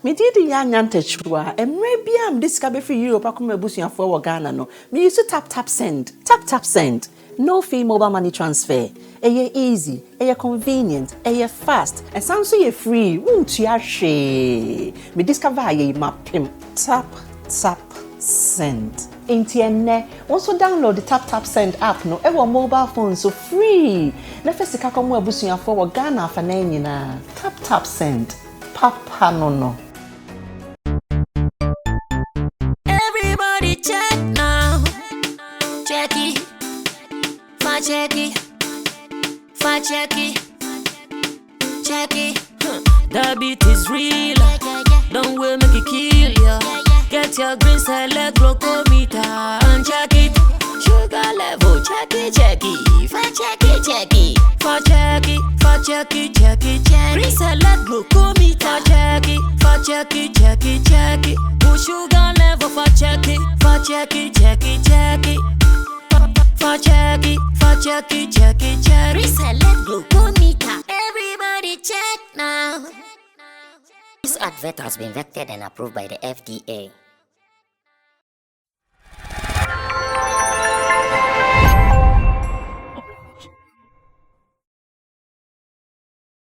Me did yan techwa, and maybe I'm discovered for you, Pakuma Busia for Ghana. No, me used to tap send. No fee mobile money transfer. Eye easy, convenient, fast, and sounds so free. Won't you share? Me discover ye map pim. Tap send. Intienne, also download the tap send app no ever mobile phone so free. Na first ka komo abusuya for Ghana fa na nyina. Tap send. Papa no. Everybody check now. Check it. Check it. The beat is real. Don't wait, make it kill ya. Get your green select glucometer and check it. Sugar level, check it. Check it. Green select glucometer. Check it. Put sugar level for check it. Reselect glucometer. Everybody check now. This advert has been vetted and approved by the FDA.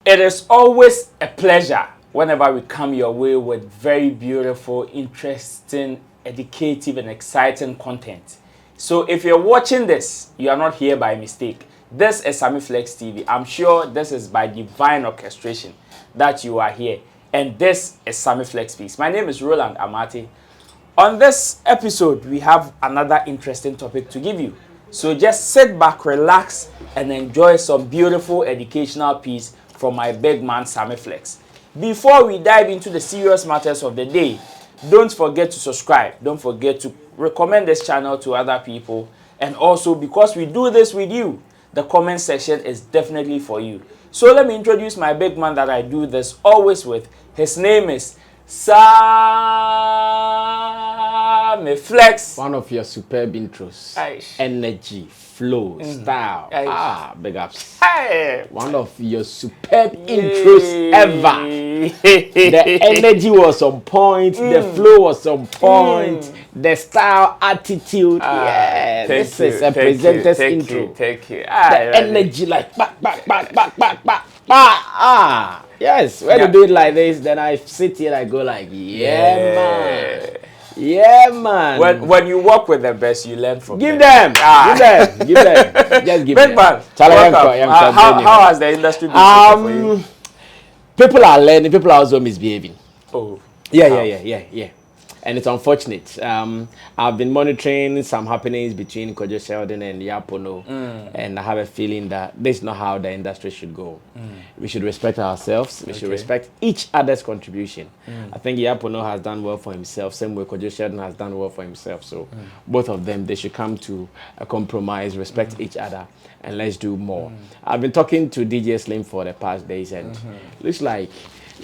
It is always a pleasure whenever we come your way with very beautiful, interesting, educative, and exciting content. So if you're watching this, you are not here by mistake. This is Sammy Flex TV. I'm sure this is by divine orchestration that you are here. And this is Sammy Flex Speaks. My name is Roland Amati. On this episode, we have another interesting topic to give you. So just sit back, relax, and enjoy some beautiful educational piece from my big man, Sammy Flex. Before we dive into the serious matters of the day, don't forget to subscribe. Don't forget to recommend this channel to other people. And also, because we do this with you, the comment section is definitely for you. So let me introduce my big man that I do this always with. His name is Sammy Flex. One of your superb intros. Aish. Energy, flow, style. Aish. Big ups. Hey. One of your superb intros ever. The energy was on point. The flow was on point. The style, attitude. Yeah. This is a presenter's intro. Thank you. The energy like back. Yes. When you do it like this, then I sit here and I go like, yeah, man. When you work with the best, you learn from Give them. them. Give them. Just give them. Big man, how has the industry been for you? People are learning. People are also misbehaving. Oh. Yeah. And it's unfortunate. I've been monitoring some happenings between Kojo Sheldon and Yapono, and I have a feeling that this is not how the industry should go. We should respect ourselves. We should respect each other's contribution. I think Yapono has done well for himself, same way Kojo Sheldon has done well for himself. So both of them, they should come to a compromise, respect each other, and let's do more. I've been talking to DJ Slim for the past days, and looks like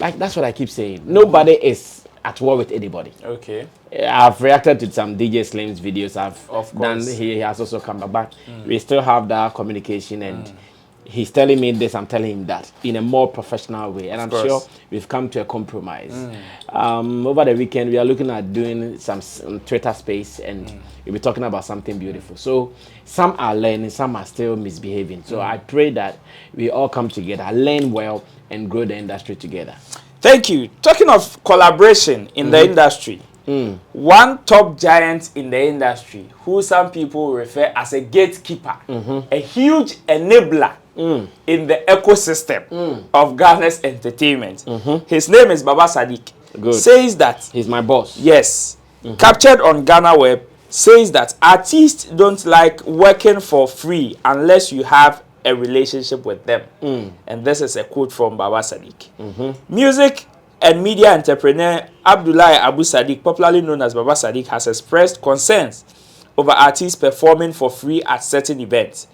that's what I keep saying. Nobody is at war with anybody. Okay. I've reacted to some DJ Slim's videos. I've done. He has also come back. But we still have that communication, and he's telling me this, I'm telling him that in a more professional way. And I'm sure we've come to a compromise. Over the weekend, we are looking at doing some Twitter space, and we'll be talking about something beautiful. So some are learning, some are still misbehaving. So I pray that we all come together, learn well, and grow the industry together. Thank you. Talking of collaboration in the industry, one top giant in the industry, who some people refer as a gatekeeper, a huge enabler in the ecosystem of Ghana's entertainment. His name is Baba Sadiq. Good. Says that He's my boss. yes, captured on Ghana Web, says that artists don't like working for free unless you have a relationship with them. And this is a quote from Baba Sadiq. Music and media entrepreneur Abdullahi Abu Sadiq, popularly known as Baba Sadiq, has expressed concerns over artists performing for free at certain events.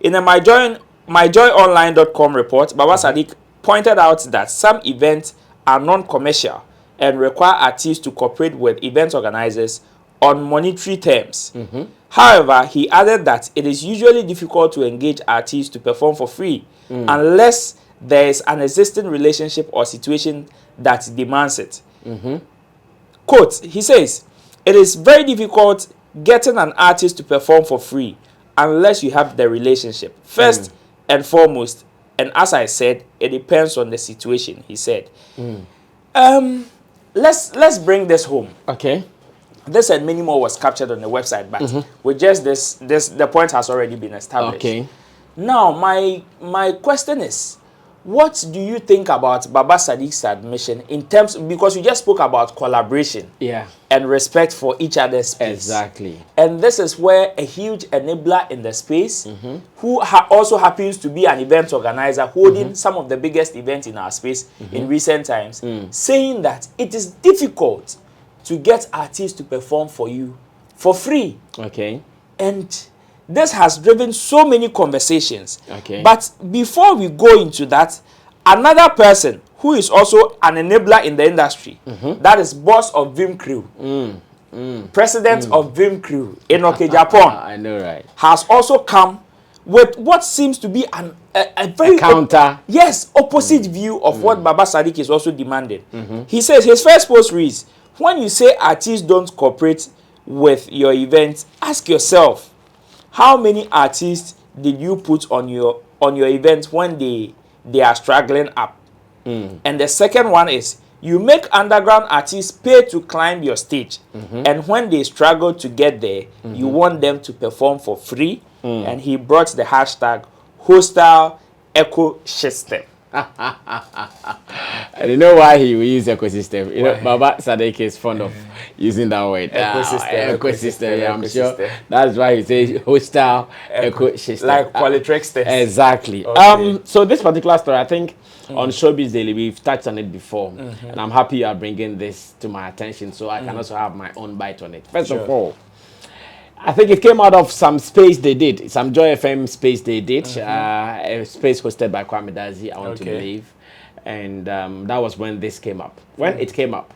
In a myjoyonline.com report, Baba Sadiq pointed out that some events are non-commercial and require artists to cooperate with event organizers on monetary terms. However, he added that it is usually difficult to engage artists to perform for free unless there is an existing relationship or situation that demands it. Quote, he says, it is very difficult getting an artist to perform for free unless you have the relationship. First and foremost, and as I said, it depends on the situation, he said. Let's bring this home. Okay. This and many more was captured on the website, but with just this, the point has already been established. Okay. Now, my question is, what do you think about Baba Sadiq's admission in terms, because you just spoke about collaboration, and respect for each other's space. Exactly. And this is where a huge enabler in the space, who also happens to be an event organizer, holding some of the biggest events in our space in recent times, saying that it is difficult to get artists to perform for you for free. Okay. And this has driven so many conversations. Okay. But before we go into that, another person who is also an enabler in the industry, that is boss of Vim Crew, president of Vim Crew, Enoke Japan, I know, right? has also come with what seems to be a very counter. Opposite view of what Baba Sadiq is also demanding. He says his first post reads, when you say artists don't cooperate with your event, ask yourself, how many artists did you put on your event when they are struggling up? And the second one is, you make underground artists pay to climb your stage, and when they struggle to get there, you want them to perform for free. And he brought the hashtag hostile ecosystem. I don't know why he will use ecosystem. You know, Baba Sadiq is fond of using that word. Ecosystem. Yeah, I'm sure that's why he says hostile ecosystem. Like polytricksters. Exactly. Okay. So this particular story, I think on Showbiz Daily, we've touched on it before. And I'm happy you are bringing this to my attention so I can also have my own bite on it. First of all, I think it came out of some space they did, some Joy FM space they did, a space hosted by Kwame Dazi, I want to believe. And that was when this came up. When it came up,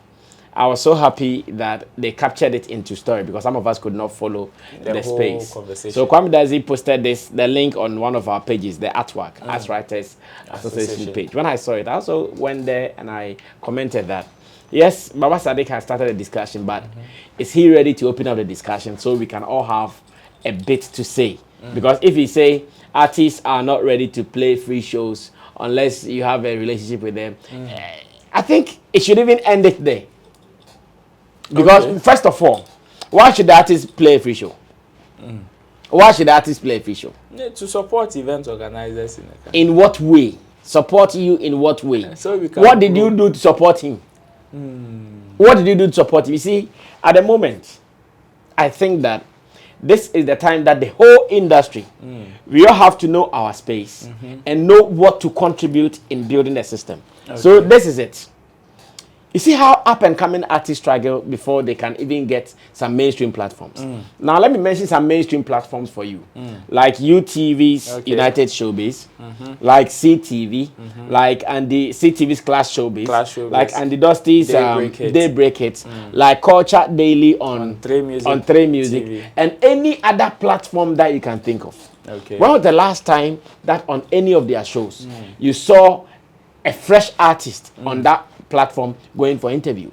I was so happy that they captured it into story because some of us could not follow the space. So Kwame Dazi posted the link on one of our pages, the artwork, Arts Writers Association page. When I saw it, I also went there and I commented that, yes, Baba Sadiq has started a discussion, but is he ready to open up the discussion so we can all have a bit to say? Because if he say artists are not ready to play free shows unless you have a relationship with them, I think it should even end it there. Because first of all, why should the artists play a free show? Why should the artists play a free show? To support event organizers in the country. In what way? Support you in what way? So we can what did you do to support him? What did you do to support him? You see, at the moment, I think that this is the time that the whole industry, we all have to know our space and know what to contribute in building the system. So this is it. You see how up and coming artists struggle before they can even get some mainstream platforms. Now let me mention some mainstream platforms for you. Like UTV's United Showbiz, like CTV, like Andy CTV's Clash Showbiz, like Andy Dusty's Daybreak It, like Culture Daily on Trey Music, and any other platform that you can think of. When was the last time that on any of their shows you saw a fresh artist on that platform going for interview?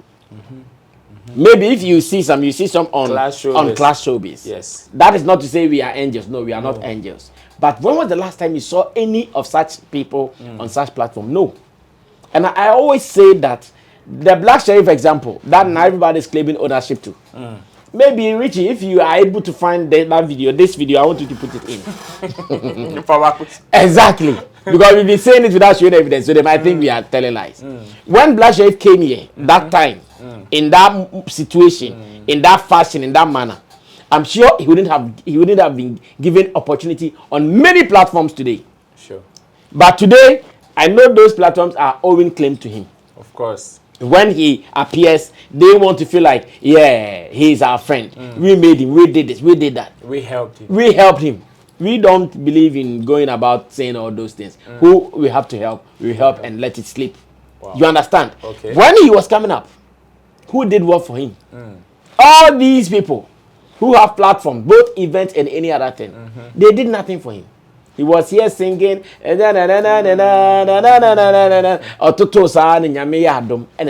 Maybe if you see some on Clash Showbiz. Yes. That is not to say we are angels. No, we are not angels. But when was the last time you saw any of such people on such platform? No. And I always say that the Black Sheriff example, that now everybody is claiming ownership to. Maybe Richie, if you are able to find this video, I want you to put it in. Exactly. Because we've been saying it without showing evidence, so they might think we are telling lies. When Black Sheriff came here, that time, in that situation, in that fashion, in that manner, I'm sure he wouldn't have been given opportunity on many platforms today. Sure. But today, I know those platforms are owing claim to him. Of course. When he appears, they want to feel like, yeah, he is our friend. We made him, we did this, we did that. We helped him. We helped him. We don't believe in going about saying all those things. Who we have to help, we help and let it sleep. Wow. You understand? Okay. When he was coming up, who did what for him? All these people who have platforms, both events and any other thing, they did nothing for him. He was here singing, and then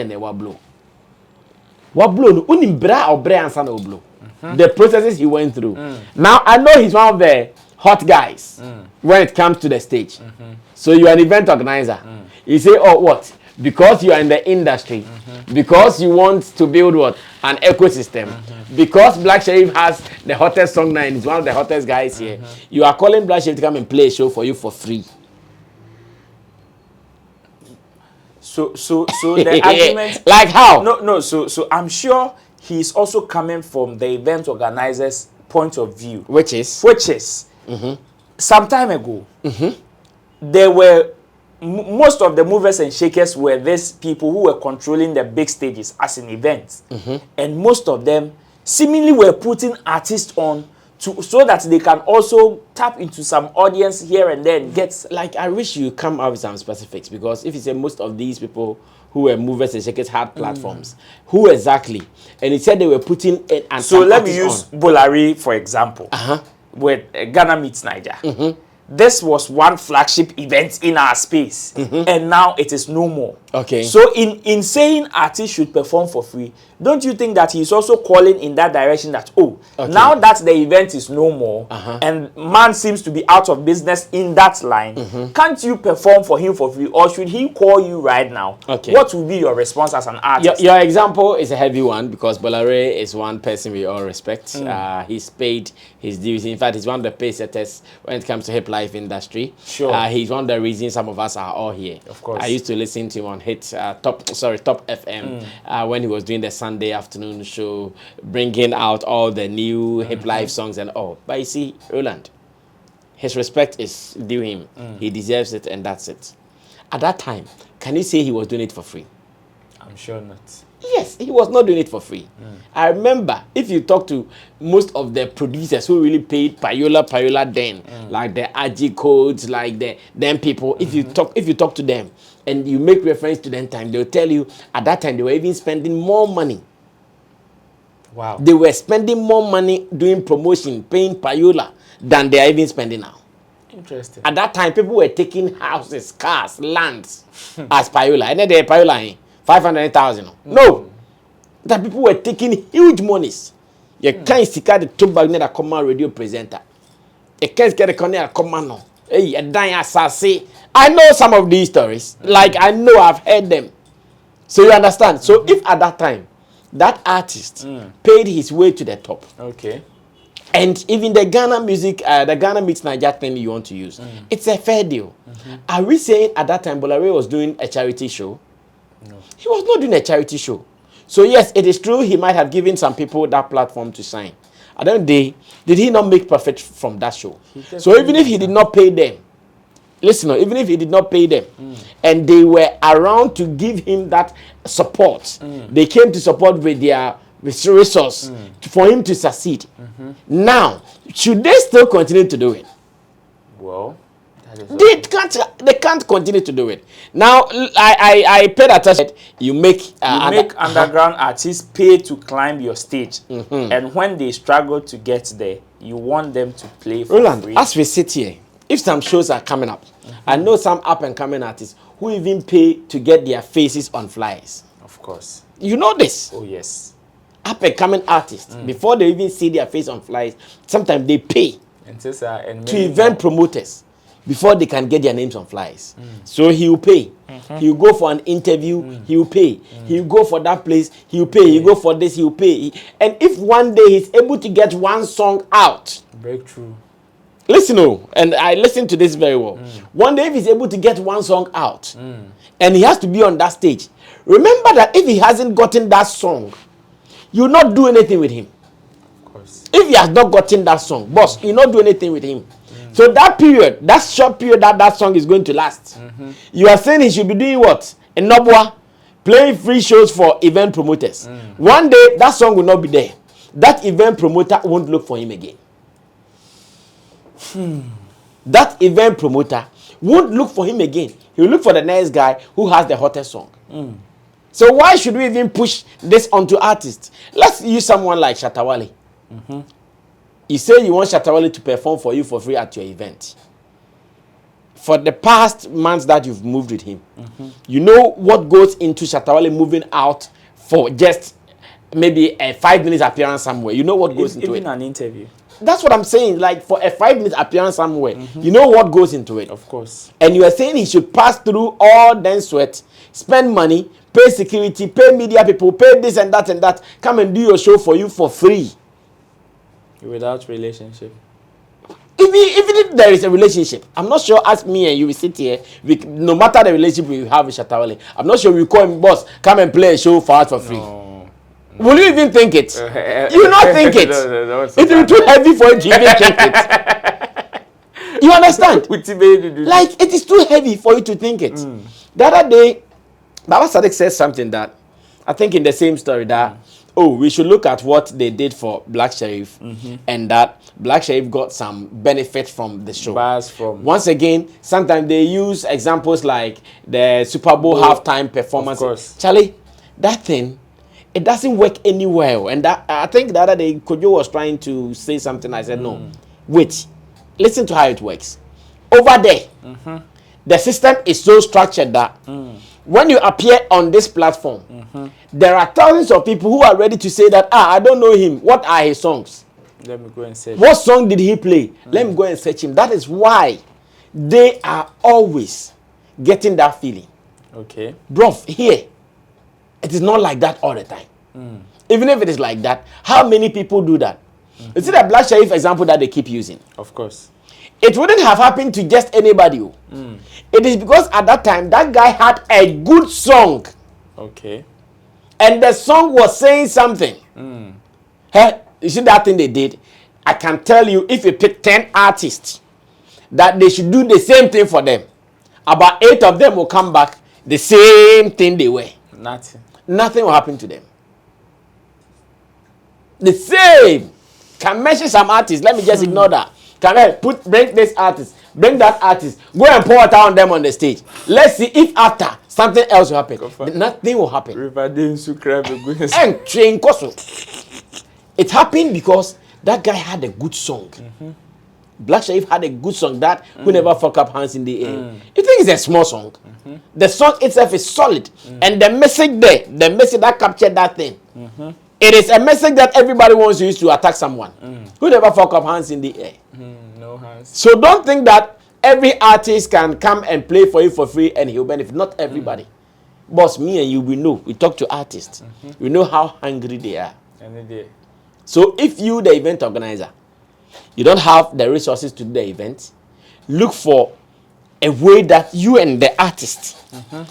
they were blow. What blow? Unimbra or bra and son of blow. The processes he went through. Now I know he's one of the hot guys when it comes to the stage. So you're an event organizer. You say, oh, what? Because you are in the industry, because you want to build what? An ecosystem, because Black Sheriff has the hottest song now and he's one of the hottest guys here. You are calling Black Sheriff to come and play a show for you for free. So the argument, like how? No. So I'm sure he's also coming from the event organizer's point of view, Which is some time ago, there were most of the movers and shakers were these people who were controlling the big stages as an event, and most of them seemingly were putting artists on so that they can also tap into some audience here and then. Like, I wish you come out with some specifics, because if you say most of these people who were movers and shakers had platforms, who exactly? And he said they were putting in. And so let me use Bolare for example. With Ghana Meets Niger. This was one flagship event in our space, and now it is no more. Okay. So in saying artists should perform for free, don't you think that he's also calling in that direction that, now that the event is no more, and man seems to be out of business in that line, can't you perform for him for free, or should he call you right now? Okay. What will be your response as an artist? Your example is a heavy one, because Bolare is one person we all respect. He's paid his dues. In fact, he's one of the pay setters when it comes to hip life industry. Sure. He's one of the reasons some of us are all here. Of course. I used to listen to him on Top FM when he was doing the Sunday afternoon show, bringing out all the new hip life songs and all. But you see, Roland, his respect is due him. He deserves it, and that's it. At that time, can you say he was doing it for free? I'm sure not. Yes, he was not doing it for free. I remember, if you talk to most of the producers who really paid Payola then, like the AG codes, like them people, if you talk to them and you make reference to them time, they'll tell you at that time they were even spending more money. Wow. They were spending more money doing promotion, paying Payola, than they are even spending now. Interesting. At that time, people were taking houses, cars, lands as Payola. And then they Payola 500,000. No. That people were taking huge monies. You can't see the two bag na command radio presenter. You can't get a corner command no. Hey, a dying assassin. I know some of these stories. Like I know I've heard them. So you understand? So if at that time that artist paid his way to the top. Okay. And even the Ghana music, the Ghana Meets Niger thing you want to use, it's a fair deal. Are we saying at that time Bolare was doing a charity show? No. He was not doing a charity show. So yes, it is true he might have given some people that platform to sign. At the end of the day, did he not make profit from that show? So even if he did not pay them, listen, even if he did not pay them, and they were around to give him that support, they came to support with their resource for him to succeed. Now, should they still continue to do it? Well, they can't continue to do it. Now, I paid attention. You make underground artists pay to climb your stage, and when they struggle to get there, you want them to play for Roland, free. as we sit here, if some shows are coming up, I know some up and coming artists who even pay to get their faces on flyers. Of course. You know this? Oh yes. Up and coming artists, before they even see their face on flyers, sometimes they pay to event promoters before they can get their names on flyers. So he will pay. He will go for an interview, he will pay. He will go for that place, he will pay. He will go for this, he will pay. And if one day he's able to get one song out, breakthrough. Listen, and I listen to this very well. One day if he's able to get one song out, and he has to be on that stage, remember that if he hasn't gotten that song, you'll not do anything with him. Of course. If he has not gotten that song, boss, you'll not do anything with him. So that period, that short period that song is going to last, you are saying he should be doing what? In Nobwa, playing free shows for event promoters. One day, that song will not be there. That event promoter won't look for him again. That event promoter won't look for him again. He'll look for the next guy who has the hottest song. So why should we even push this onto artists? Let's use someone like Shatawale. You say you want Shatawale to perform for you for free at your event. For the past months that you've moved with him, you know what goes into Shatawale moving out for just maybe a 5 minutes appearance somewhere, you know what goes into even it. an interview. That's what I'm saying. Like for a 5 minute appearance somewhere, you know what goes into it. Of course. And you are saying he should pass through all then sweat, spend money, pay security, pay media people, pay this and that, come and do your show for you for free. Without relationship. Even if there is a relationship, I'm not sure. Ask me and you will sit here. No matter the relationship we have with Shatawale, I'm not sure we call him boss. Come and play a show for us for free. No. Will you even think it? You will not think it. No, It will be too heavy for you to even think it. You understand? Like it is too heavy for you to think it. The other day, Baba Sadiq says something that I think in the same story that we should look at what they did for Black Sheriff and that Black Sheriff got some benefit from the show. Once again, sometimes they use examples like the Super Bowl halftime performance. Of course. Charlie, that thing, it doesn't work anywhere. And that, I think the other day, Kojo was trying to say something. I said, no, wait, listen to how it works. Over there, the system is so structured that when you appear on this platform, there are thousands of people who are ready to say that, I don't know him. What are his songs? Let me go and search. What song did he play? Let me go and search him. That is why they are always getting that feeling. Okay. Bruv, here, it is not like that all the time. Even if it is like that, how many people do that? You see the Black Sheriff example that they keep using? Of course. It wouldn't have happened to just anybody. It is because at that time, that guy had a good song. Okay. And the song was saying something. Hey, you see that thing they did? I can tell you, if you pick 10 artists, that they should do the same thing for them. About 8 of them will come back the same thing they were. Nothing will happen to them. The same. Can mention some artists. Let me just ignore that. Can I bring this artist, bring that artist, go and pour water on them on the stage. Let's see if after something else will happen. Nothing will happen. It happened because that guy had a good song. Black Sheriff had a good song that who never fuck up hands in the air. You think it's a small song? The song itself is solid. And the message there, the message that captured that thing, it is a message that everybody wants to use to attack someone. Who never fuck up hands in the air? No hands. So don't think that every artist can come and play for you for free and he'll benefit. Not everybody. Boss, me and you, we know. We talk to artists. We know how hungry they are. So if you, the event organizer, you don't have the resources to do the event, look for a way that you and the artist,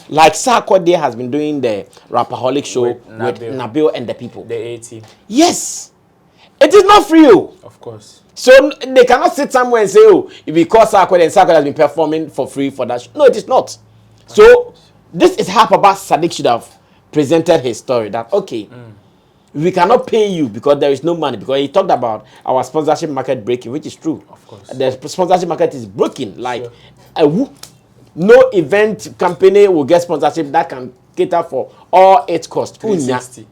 like Sarkodie has been doing the Rapaholic show with Nabil and the people. The A-team. Yes. It is not free. Of course. So they cannot sit somewhere and say, if we call Sarkodie and Sarkodie has been performing for free for that show. No, it is not. So this is how Baba Sadiq should have presented his story. That, okay, we cannot pay you because there is no money. Because he talked about our sponsorship market breaking, which is true. Of course. The sponsorship market is broken. Like, no event company will get sponsorship that can cater for all its costs. 360.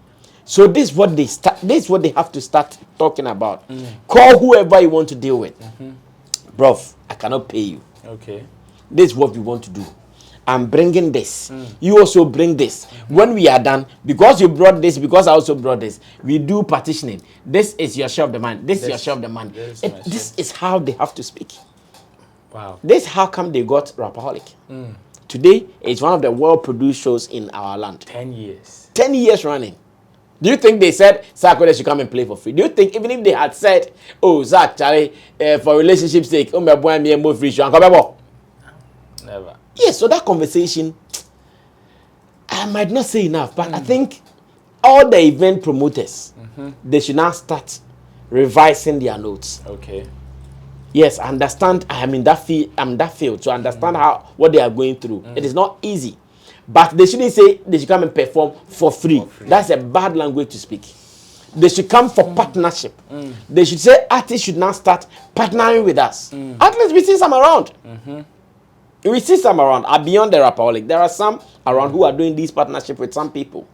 So this is what they start. This is what they have to start talking about. Call whoever you want to deal with. Bruv, I cannot pay you. Okay. This is what we want to do. I'm bringing this. You also bring this. When we are done, because you brought this, because I also brought this, we do partitioning. This is your share of the money. This is your share of the money. This is how they have to speak. Wow. This is how come they got Rapaholic. Today, it's one of the well-produced shows in our land. 10 years. 10 years running. Do you think they said Sarkodie should come and play for free? Do you think even if they had said, Zach, Charlie, for relationship's sake, never. Yes, so that conversation, I might not say enough, but I think all the event promoters, they should now start revising their notes. Okay. Yes, I understand. I am in that field. I'm that field to understand what they are going through. It is not easy, but they shouldn't say they should come and perform for free. That's a bad language to speak. They should come for partnership. They should say artists should now start partnering with us. At least we see some around. We see some around. Beyond the Rapaholic, there are some around who are doing this partnership with some people.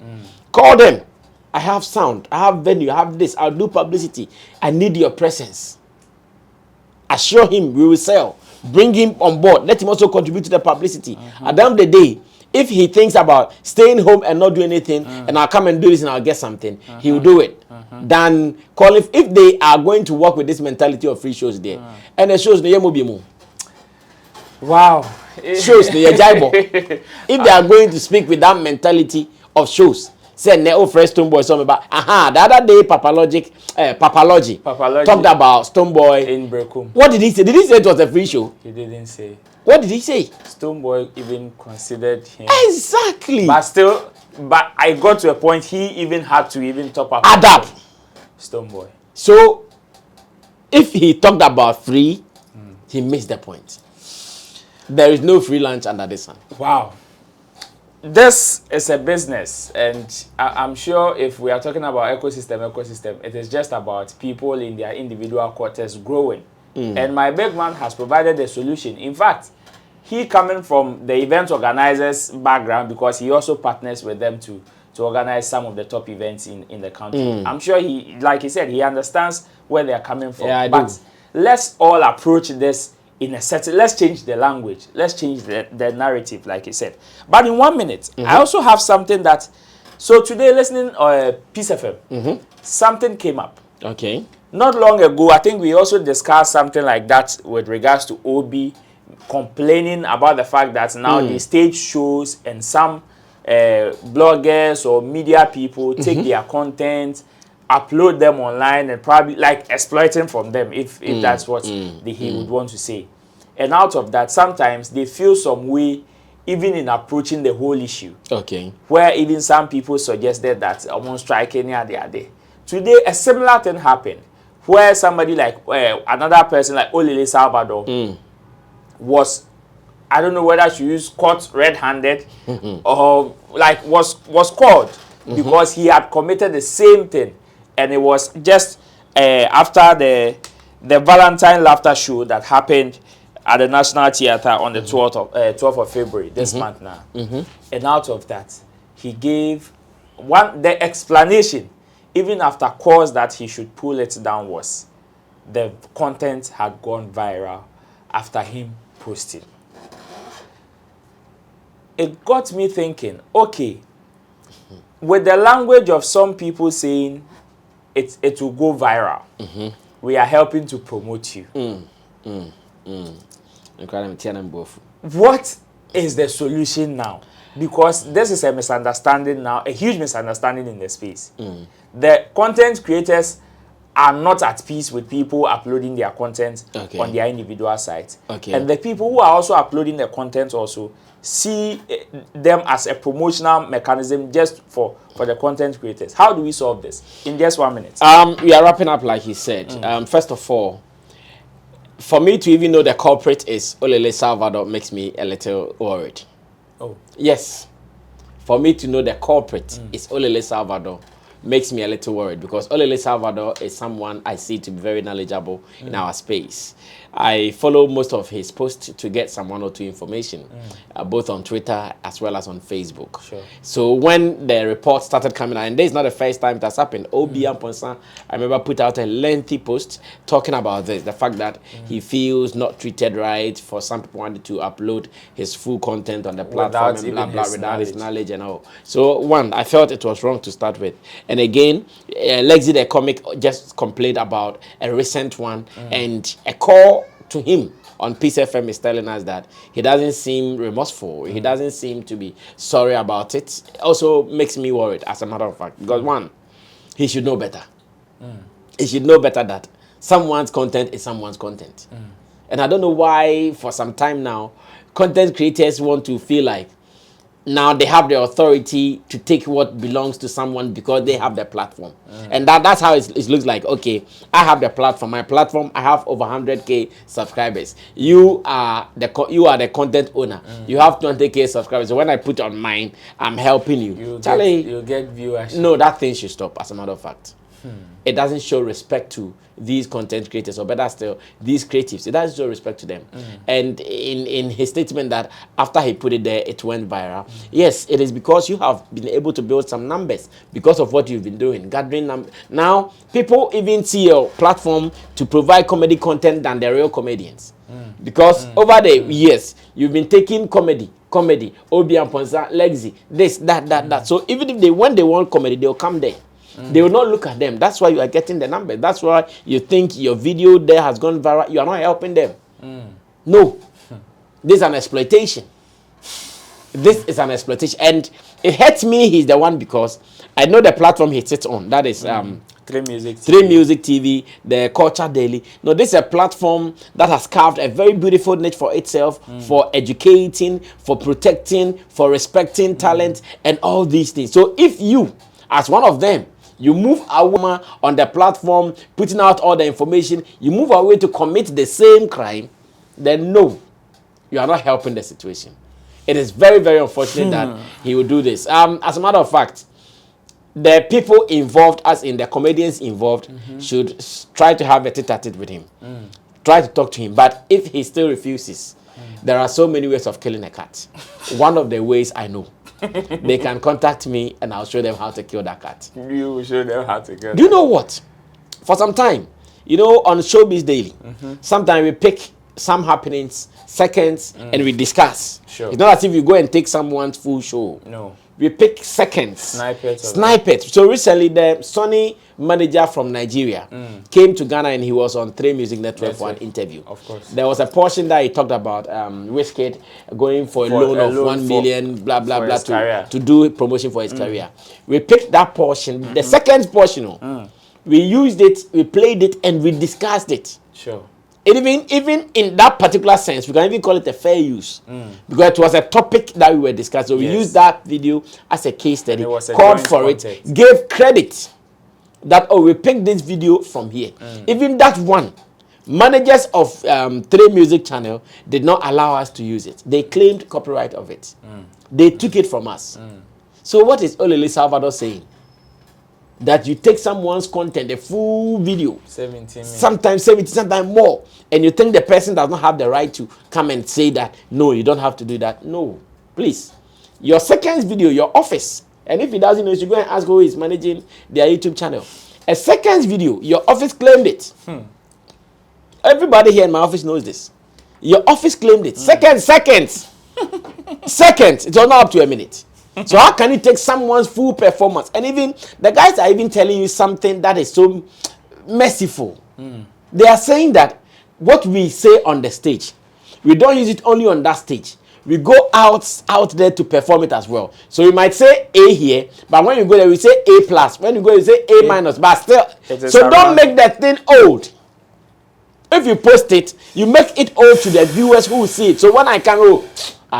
Call them. I have sound. I have venue. I have this. I'll do publicity. I need your presence. Assure him we will sell. Bring him on board. Let him also contribute to the publicity. At the end of the day, if he thinks about staying home and not do anything, and I'll come and do this and I'll get something, he will do it. Than call if they are going to work with this mentality of free shows there. And the shows no. Wow. Shows no if they are going to speak with that mentality of shows. Say Neo Fresh Stoneboy something about the other day Papalogy talked about Stoneboy in Brekum. What did he say? Did he say it was a free show? He didn't say. What did he say? Stoneboy even considered him. Exactly. But I got to a point he even had to even top up. Adapt. Stoneboy. So if he talked about free, he missed the point. There is no free lunch under the sun. Wow. This is a business, and I'm sure if we are talking about ecosystem, it is just about people in their individual quarters growing. And my big man has provided a solution. In fact, he coming from the event organizers background because he also partners with them to organize some of the top events in the country. I'm sure he, like he said, he understands where they are coming from. Yeah, but let's all approach this in a certain, let's change the language, let's change the narrative, like he said. But in 1 minute, I also have something that, so today listening Peace FM, something came up. Okay. Not long ago, I think we also discussed something like that with regards to OB complaining about the fact that now the stage shows and some bloggers or media people take their content, upload them online and probably like exploiting from them if that's what he would want to say. And out of that, sometimes they feel some way even in approaching the whole issue. Okay. Where even some people suggested that I won't strike any other day. Today, a similar thing happened where somebody like another person like Olele Salvador was, I don't know whether she used caught red-handed or like was called because he had committed the same thing. And it was just after the Valentine Laughter Show that happened at the National Theatre on the 12th of February, this month now. And out of that, he gave the explanation, even after calls that he should pull it down, was the content had gone viral after him posting. It got me thinking, okay, with the language of some people saying it will go viral, we are helping to promote you. What is the solution now? Because this is a misunderstanding now, a huge misunderstanding in the space. The content creators are not at peace with people uploading their content on their individual sites. And the people who are also uploading their content also see them as a promotional mechanism just for the content creators. How do we solve this in just 1 minute? We are wrapping up like he said. First of all, for me to even know the culprit is Olele Salvador makes me a little worried. Oh. Yes. For me to know the culprit is Olele Salvador makes me a little worried because Olele Salvador is someone I see to be very knowledgeable in our space. I follow most of his posts to get some one or two information, both on Twitter as well as on Facebook. Sure. So when the report started coming out, and this is not the first time that's happened, Obi and Ponsan, I remember put out a lengthy post talking about this, the fact that he feels not treated right, for some people wanted to upload his full content on the platform and blah, blah, without his knowledge and all. So one, I felt it was wrong to start with. And again, Lexi the comic just complained about a recent one and a call to him on Peace FM is telling us that he doesn't seem remorseful. He doesn't seem to be sorry about it. Also makes me worried, as a matter of fact. Because one, he should know better. He should know better that someone's content is someone's content. And I don't know why, for some time now, content creators want to feel like now they have the authority to take what belongs to someone because they have the platform. And that's how it looks like. Okay, I have the platform. My platform, I have over 100K subscribers. You are the content owner. You have 20K subscribers. So when I put on mine, I'm helping you. You'll get viewership. No, that thing should stop, as a matter of fact. It doesn't show respect to these content creators, or better still, these creatives. It doesn't show respect to them. And in his statement that after he put it there, it went viral. Yes, it is because you have been able to build some numbers because of what you've been doing, gathering numbers. Now, people even see your platform to provide comedy content than the real comedians. Because over the years, you've been taking comedy, Obi and Ponza, Lexi, this, that. So even if when they want comedy, they'll come there. They will not look at them. That's why you are getting the number. That's why you think your video there has gone viral. You are not helping them. No. This is an exploitation. This is an exploitation. And it hurts me he's the one because I know the platform he sits on. That is Three Music TV. Three Music TV, the Culture Daily. No, this is a platform that has carved a very beautiful niche for itself, for educating, for protecting, for respecting talent, and all these things. So if you, as one of them, you move a woman on the platform, putting out all the information, you move away to commit the same crime, then no, you are not helping the situation. It is very, very unfortunate that he will do this. As a matter of fact, the people involved, as in the comedians involved, should try to have a tete-a-tete with him. Try to talk to him. But if he still refuses, there are so many ways of killing a cat. One of the ways I know. They can contact me and I'll show them how to kill that cat. You will show them how to kill. Do you know what? For some time, you know, on Showbiz Daily, sometimes we pick some happenings, seconds, and we discuss. Sure. It's not as if you go and take someone's full show. No. We pick seconds. Snipers. So recently, the Sony manager from Nigeria came to Ghana and he was on 3 Music Network for an interview. Of course. There was a portion that he talked about Wizkid going for a loan of 1 million, blah, blah, blah, to do promotion for his career. We picked that portion, the second portion. We used it, we played it, and we discussed it. Sure. Even in that particular sense, we can even call it a fair use. Because it was a topic that we were discussing. So we used that video as a case study, called for it, gave credit that, oh, we picked this video from here. Even that one, managers of 3 Music channel did not allow us to use it. They claimed copyright of it. They took it from us. So what is Olele Salvador saying? That you take someone's content, a full video, 17 sometimes 70, sometimes more, and you think the person does not have the right to come and say that, no, you don't have to do that. No, please. Your second video, your office, and if he doesn't know, you should go and ask who is managing their YouTube channel. A second video, your office claimed it. Everybody here in my office knows this. Your office claimed it. Seconds. Seconds. It was not up to a minute. So how can you take someone's full performance? And even the guys are even telling you something that is so merciful. They are saying that what we say on the stage, we don't use it only on that stage. We go out there to perform it as well. So you might say A here, but when you go there, we say A plus. When you go, you say A minus. But still, so don't make that thing old. If you post it, you make it old to the viewers who will see it. So when I can go,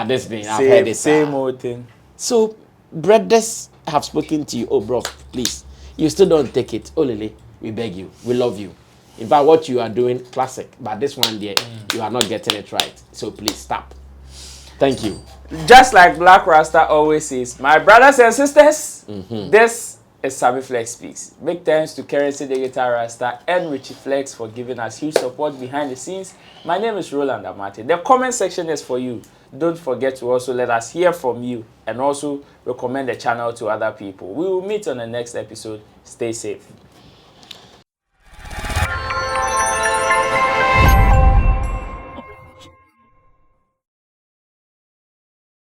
this thing, I've heard it. Same old thing. So, brothers have spoken to you. Oh, bro, please. You still don't take it. Oh, Lily, we beg you. We love you. In fact, what you are doing, classic. But this one there, you are not getting it right. So, please stop. Thank you. Just like Black Rasta always says, my brothers and sisters, this is Sammy Flex Speaks. Big thanks to Currency Digital Rasta and Richie Flex for giving us huge support behind the scenes. My name is Roland Amate. The comment section is for you. Don't forget to also let us hear from you and also recommend the channel to other people. We will meet on the next episode. Stay safe.